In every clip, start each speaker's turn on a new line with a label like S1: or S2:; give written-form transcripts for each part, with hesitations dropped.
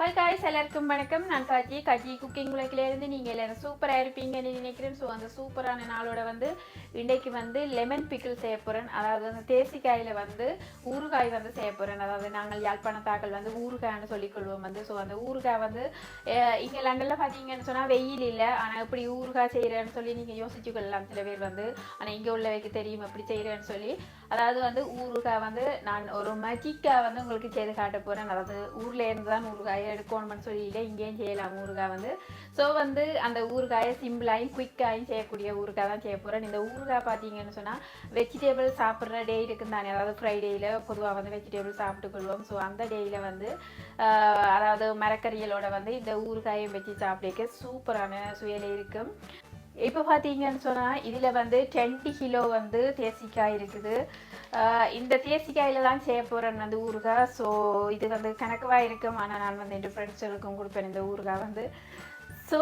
S1: Hi guys, எல்லாருக்கும் வணக்கம். நான் காஜி குக்கிங் உலகிலேருந்து நீங்கள் எல்லாரும் சூப்பராக இருப்பீங்கன்னு நினைக்கிறேன். ஸோ அந்த சூப்பரான நாளோட இன்றைக்கு லெமன் பிக்கிள் செய்ய போகிறேன். அதாவது அந்த தேசிக்காயில் ஊறுகாய் செய்ய போகிறேன். அதாவது நாங்கள் யாழ்ப்பாணத்தாக்கள் ஊறுகாய்னு சொல்லிக்கொள்வோம். ஸோ அந்த ஊறுகாய் இங்கே லண்டனில் பார்த்தீங்கன்னு சொன்னால் வெயில் இல்லை. ஆனால் எப்படி ஊறுகாய் செய்கிறேன்னு சொல்லி நீங்கள் யோசிச்சு கொள்ளலாம் சில பேர் ஆனால் இங்கே உள்ளவைக்கு தெரியும் எப்படி செய்கிறேன்னு சொல்லி. அதாவது ஊறுகாய் நான் ஒரு மஜிக்காக உங்களுக்கு செய்து காட்ட போகிறேன். அதாவது ஊரில் இருந்து தான் ஊறுகாய் எடுக்கணும்னு சொல்லிட்டு இங்கேயும் செய்யலாம் ஊறுகாய் ஸோ அந்த ஊறுகாயை சிம்பிளாயும் குயிக்காயும் செய்யக்கூடிய ஊறுகாய் தான் செய்ய போகிறேன். இந்த ஊறுகாய் பார்த்தீங்கன்னு சொன்னால் வெஜிடபிள் சாப்பிட்ற டே இருக்குன்னு தானே, அதாவது ஃப்ரைடேயில் பொதுவாக வெஜிடபிள் சாப்பிட்டுக்கொள்வோம். ஸோ அந்த டேயில் அதாவது மரக்கறிகளோட இந்த ஊறுகாயை வச்சு சாப்பிட்க்க சூப்பரான சுவையில் இருக்கும். இப்போ பார்த்தீங்கன்னு சொன்னால் இதில் 20 கிலோ தேசிக்காய் இருக்குது. இந்த தேசிக்காயில் தான் செய்ய போகிறேன் ஊறுகாய். ஸோ இது கணக்கவாக இருக்கும். ஆனால் நான் என் ஃப்ரெண்ட்ஸுகளுக்கும் கொடுப்பேன் இந்த ஊறுகாய் ஸோ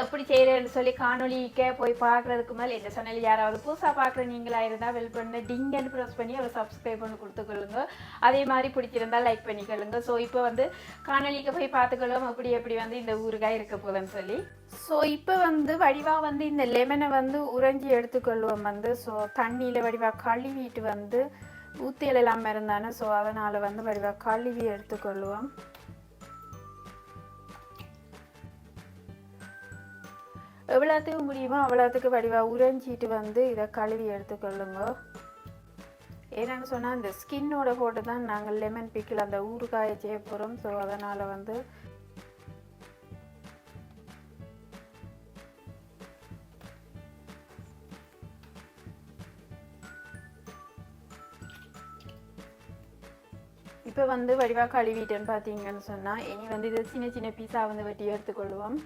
S1: எப்படி செய்கிறேன்னு சொல்லி காணொலிக்க போய் பார்க்குறதுக்கு மேலே இந்த சேனல் யாராவது புதுசாக பார்க்குற நீங்களாக இருந்தால் வெல் பண்ண டிங்கன்னு ப்ரெஸ் பண்ணி அதை சப்ஸ்கிரைப் பண்ணி கொடுத்துக்கொள்ளுங்க. அதே மாதிரி பிடிச்சிருந்தால் லைக் பண்ணிக்கொள்ளுங்க. ஸோ இப்போ காணொலிக்க போய் பார்த்துக்கொள்ளும் எப்படி இந்த ஊறுகாய் இருக்க போகுதுன்னு சொல்லி. ஸோ இப்போ வடிவாக இந்த லெமனை உறைஞ்சி எடுத்துக்கொள்வோம். ஸோ தண்ணியில் வடிவாக கழுவிட்டு ஊற்றியல் இல்லாமல் இருந்தானே. ஸோ அதனால் வடிவாக கழுவி எடுத்துக்கொள்வோம். எவ்வளோத்துக்கு முடியுமோ அவ்வளோத்துக்கு வடிவாக உறைஞ்சிட்டு இதை கழுவி எடுத்துக்கொள்ளுங்க. ஏன்னு சொன்னால் இந்த ஸ்கின்னோட போட்டு தான் நாங்கள் லெமன் பிக்கிள் அந்த ஊறுகாயை செய்ய போகிறோம். ஸோ அதனால் இப்போ வடிவாக கழுவிட்டேன்னு பார்த்தீங்கன்னு சொன்னால் இனி இது சின்ன சின்ன பீஸாக வெட்டி எடுத்துக்கொள்வோம்.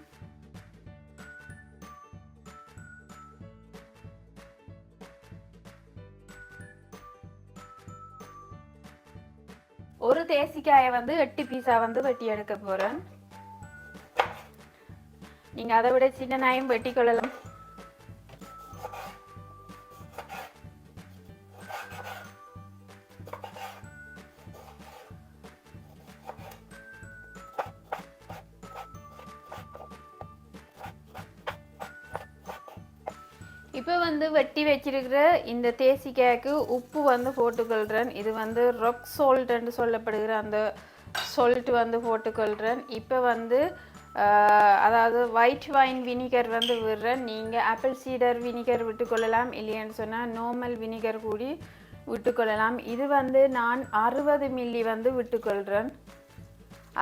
S1: ஒரு தேசிக்காயை 8 பீஸா வெட்டி எடுக்க போறேன். நீங்க அதை விட சின்ன நாயும் வெட்டி கொள்ளலாம். இப்போ வெட்டி வச்சிருக்கிற இந்த தேசிக்காய்க்கு உப்பு போட்டுக்கொள்கிறேன். இது ராக் சால்ட்ன்னு சொல்லப்படுகிற அந்த சால்ட் போட்டுக்கொள்கிறேன். இப்போ அதாவது ஒயிட் வைன் வினிகர் விடுறேன். நீங்கள் ஆப்பிள் சீடர் வினிகர் விட்டுக்கொள்ளலாம். இல்லைன்னு சொன்னால் நார்மல் வினிகர் கூடி விட்டுக்கொள்ளலாம். இது நான் 60 மில்லி விட்டுக்கொள்கிறேன்.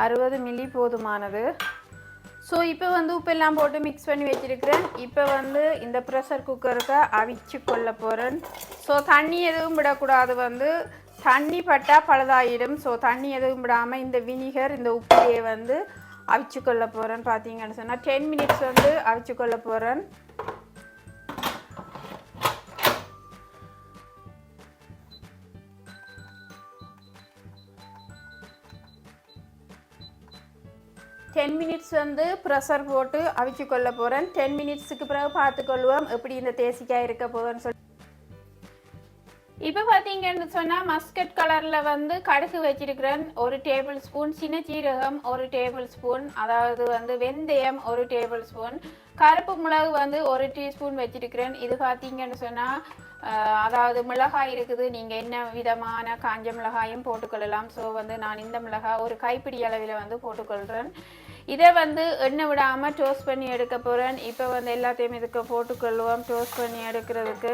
S1: 60 மில்லி போதுமானது. ஸோ இப்போ உப்பெல்லாம் போட்டு மிக்ஸ் பண்ணி வச்சுருக்கிறேன். இப்போ இந்த ப்ரெஷர் குக்கருக்கு அவிச்சு கொள்ள போகிறேன். ஸோ தண்ணி எதுவும் விடக்கூடாது. தண்ணி பட்டால் பழுதாயிடும். ஸோ தண்ணி எதுவும் விடாமல் இந்த வினிகர் இந்த உப்புலையே அவிச்சு கொள்ள போகிறேன். பார்த்தீங்கன்னு சொன்னால் 10 மினிட்ஸ் அவிச்சு கொள்ள போகிறேன். மினிட்ஸ் ப்ரெஷர் போட்டு அவிச்சு கொள்ள போகிறேன். 10 மினிட்ஸுக்கு பிறகு பார்த்துக்கொள்வோம் எப்படி இந்த தேசிக்காய் இருக்க போகுதுன்னு சொல்லி. இப்போ பார்த்தீங்கன்னு சொன்னால் மஸ்கட் கலரில் கடுகு வச்சிருக்கிறேன் 1 டேபிள் ஸ்பூன், சின்ன சீரகம் 1 டேபிள் ஸ்பூன், அதாவது வெந்தயம் 1 டேபிள் ஸ்பூன், கருப்பு மிளகு 1 டீஸ்பூன் வச்சிருக்கிறேன். இது பார்த்தீங்கன்னு சொன்னால் அதாவது மிளகாய் இருக்குது. நீங்கள் என்ன விதமான காஞ்ச மிளகாயும் போட்டுக்கொள்ளலாம். ஸோ நான் இந்த மிளகாய் ஒரு கைப்பிடி அளவில் போட்டுக்கொள்கிறேன். இதை எண்ணெய் விடாமல் டோஸ்ட் பண்ணி எடுக்க போகிறேன். இப்போ எல்லாத்தையும் இதுக்கு போட்டுக்கொள்வோம் டோஸ்ட் பண்ணி எடுக்கிறதுக்கு.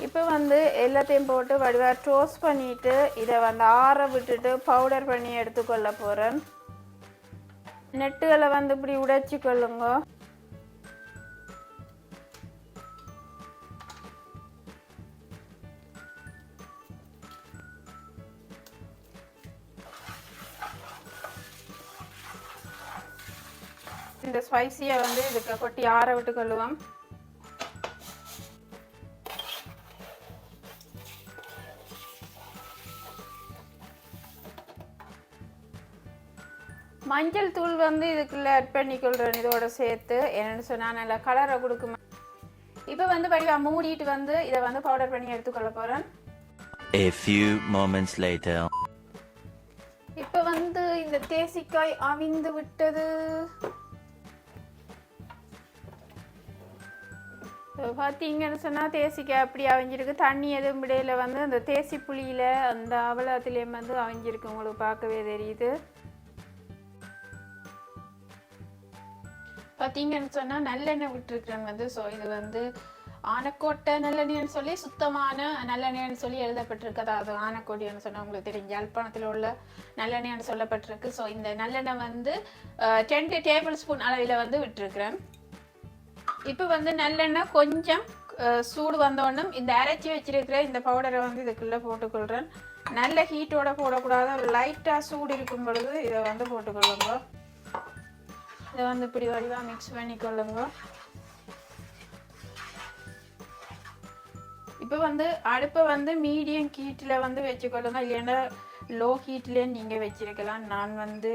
S1: இப்போ எல்லாத்தையும் போட்டு வடிவாக டோஸ்ட் பண்ணிவிட்டு இதை ஆற விட்டுட்டு பவுடர் பண்ணி எடுத்துக்கொள்ள போகிறேன். நெட்டுகளை இப்படி உடைச்சி கொள்ளுங்க. இந்த ஸ்பைசியை இதுக்கு கொட்டி ஆற விட்டு கொள்ளுவோம். மஞ்சள் தூள் இதுக்குள்ள ஆட் பண்ணிக்கொள்கிறேன் இதோட சேர்த்து. என்னென்னு சொன்னால் நல்லா கலரை கொடுக்கும். இப்போ வடிவா மூடிட்டு இதை பவுடர் பண்ணி எடுத்துக்கொள்ள போகிறேன்.
S2: A few moments later.
S1: இப்போ வந்து இந்த தேசிக்காய் அவிந்து விட்டது. பார்த்தீங்கன்னு சொன்னால் தேசிக்காய் அப்படி அவிஞ்சிருக்கு. தண்ணி எதுவும் இடையில வந்து அந்த தேசி புளியில் அந்த அவலத்துலேயும் வந்து அவிஞ்சிருக்கு. உங்களுக்கு பார்க்கவே தெரியுது. பார்த்தீங்கன்னு சொன்னால் நல்லெண்ணெய் விட்டுருக்குறேன் வந்து. ஸோ இது வந்து ஆனக்கோட்டை நல்லெண்ணெய்னு சொல்லி சுத்தமான நல்லெண்ணெய்னு சொல்லி எழுதப்பட்டிருக்கு. அதாவது ஆனக்கோட்டைன்னு சொன்னால் உங்களுக்கு தெரியும், யாழ்ப்பாணத்தில் உள்ள நல்லெண்ணெய்னு சொல்லப்பட்டிருக்கு. ஸோ இந்த நல்லெண்ணெய் வந்து 10 டேபிள் ஸ்பூன் அளவில் வந்து விட்டுருக்குறேன். இப்போ வந்து நல்லெண்ணெய் கொஞ்சம் சூடு வந்தோடனும் இந்த அரைச்சி வச்சிருக்கிற இந்த பவுடரை வந்து இதுக்குள்ளே போட்டுக்கொள்கிறேன். நல்ல ஹீட்டோட போடக்கூடாது, ஒரு லைட்டாக சூடு இருக்கும் பொழுது இதை வந்து போட்டுக்கொள்ளுங்க. இதை வந்து இப்படி வடிவாக மிக்ஸ் பண்ணிக்கொள்ளுங்க. இப்போ வந்து அடுப்பை வந்து மீடியம் ஹீட்டில் வந்து வச்சுக்கொள்ளுங்க, இல்லைன்னா லோ ஹீட்லேயே நீங்கள் வச்சிருக்கலாம். நான் வந்து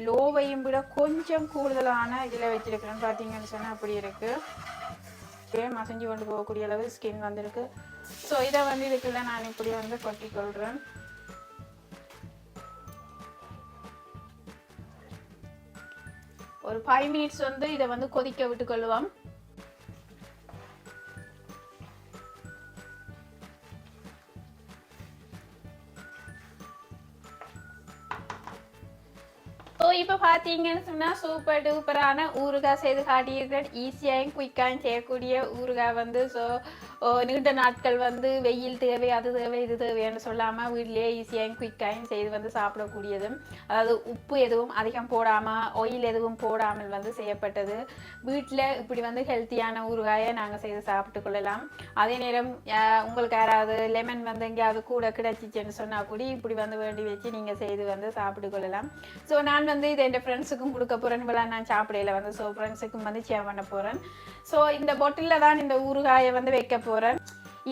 S1: லோவையும் விட கொஞ்சம் கூடுதலான இதில் வச்சிருக்கிறேன்னு பார்த்தீங்கன்னு சொன்னால் அப்படி இருக்குது. மசஞ்சு கொண்டு போகக்கூடிய அளவு ஸ்கின் வந்துருக்கு. ஸோ இதை வந்து இதுக்குள்ள நான் இப்படி வந்து கொட்டிக்கொள்கிறேன். ஒரு 5 மினிட்ஸ் வந்து இதை வந்து கொதிக்க விட்டுக்கொள்ளுவோம். இப்போ பார்த்தீங்கன்னு சொன்னால் சூப்பர் டூப்பரான ஊறுகாய் செய்து காட்டியிருக்கிறேன். ஈஸியாகவும் குயிக்காகவும் செய்யக்கூடிய ஊறுகாய் வந்து. ஸோ நீண்ட நாட்கள் வந்து வெயில் தேவை, அது தேவை, இது தேவைன்னு சொல்லாமல் வீட்டிலேயே ஈஸியாகவும் குயிக்காகவும் செய்து வந்து சாப்பிடக்கூடியதும், அதாவது உப்பு எதுவும் அதிகம் போடாமல் ஆயில் எதுவும் போடாமல் வந்து செய்யப்பட்டது. வீட்டில் இப்படி வந்து ஹெல்த்தியான ஊறுகாயை நாங்கள் செய்து சாப்பிட்டு கொள்ளலாம். அதே நேரம் உங்களுக்கு யாராவது லெமன் வந்து எங்கேயாவது கூட கிடைச்சிச்சுன்னு சொன்னால் கூட இப்படி வந்து வேண்டி வச்சு நீங்கள் செய்து வந்து சாப்பிட்டு கொள்ளலாம். ஸோ நான் வந்து இதை என் ஃப்ரெண்ட்ஸுக்கும் கொடுக்க போகிறேன். இப்போலாம் நான் சாப்பிடையில வந்து ஸோ ஃப்ரெண்ட்ஸுக்கும் வந்து ஷேர் பண்ண போகிறேன். ஸோ இந்த பொட்டிலில் தான் இந்த ஊறுகாயை வந்து வைக்க போகிறேன்.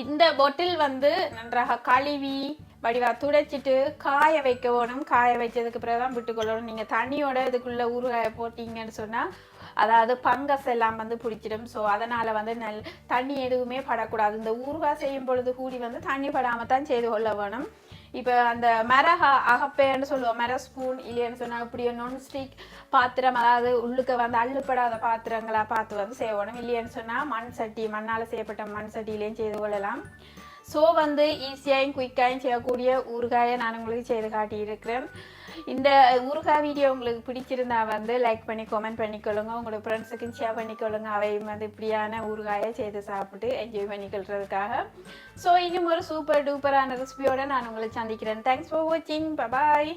S1: இந்த பொட்டில் வந்து நன்றாக கழுவி வடிவா துடைச்சிட்டு காய வைக்க வேணும். காய வச்சதுக்கு பிறகு தான் விட்டுக்கொள்ளணும். நீங்கள் தண்ணியோட இதுக்குள்ளே ஊறுகாயை போட்டிங்கன்னு சொன்னால் அதாவது பங்கஸ் எல்லாம் வந்து பிடிச்சிடும். ஸோ அதனால் வந்து தண்ணி எதுவுமே படக்கூடாது. இந்த ஊறுகாய் செய்யும் பொழுது கூடி வந்து தண்ணி படாமல் தான் செய்து கொள்ள வேணும். இப்போ அந்த அகப்பேன்னு சொல்லுவோம், மர ஸ்பூன் இல்லைன்னு சொன்னால் இப்படியே நான்ஸ்டிக் பாத்திரம், அதாவது உள்ளுக்க வந்து அள்ளுப்படாத பாத்திரங்களா பார்த்து வந்து செய்யணும். இல்லைன்னு சொன்னால் மண் சட்டி, மண்ணால் செய்யப்பட்ட மண் சட்டியிலையும் செய்து கொள்ளலாம். ஸோ வந்து ஈஸியாகவும் குயிக்காகவும் செய்யக்கூடிய ஊறுகாயை நான் உங்களுக்கு செய்து காட்டியிருக்கிறேன். இந்த ஊறுகாய் வீடியோ உங்களுக்கு பிடிச்சிருந்தா வந்து லைக் பண்ணி கமெண்ட் பண்ணிக்கொள்ளுங்க. உங்களோட ஃப்ரெண்ட்ஸுக்கும் ஷேர் பண்ணிக்கொள்ளுங்க. அவையும் வந்து இப்படியான ஊறுகாயை செய்து சாப்பிட்டு என்ஜாய் பண்ணிக்கொள்றதுக்காக. ஸோ இன்னும் ஒரு சூப்பர் டூப்பரான ரெசிபியோட நான் உங்களை சந்திக்கிறேன். தேங்க்ஸ் ஃபார் வாட்சிங். பாய்.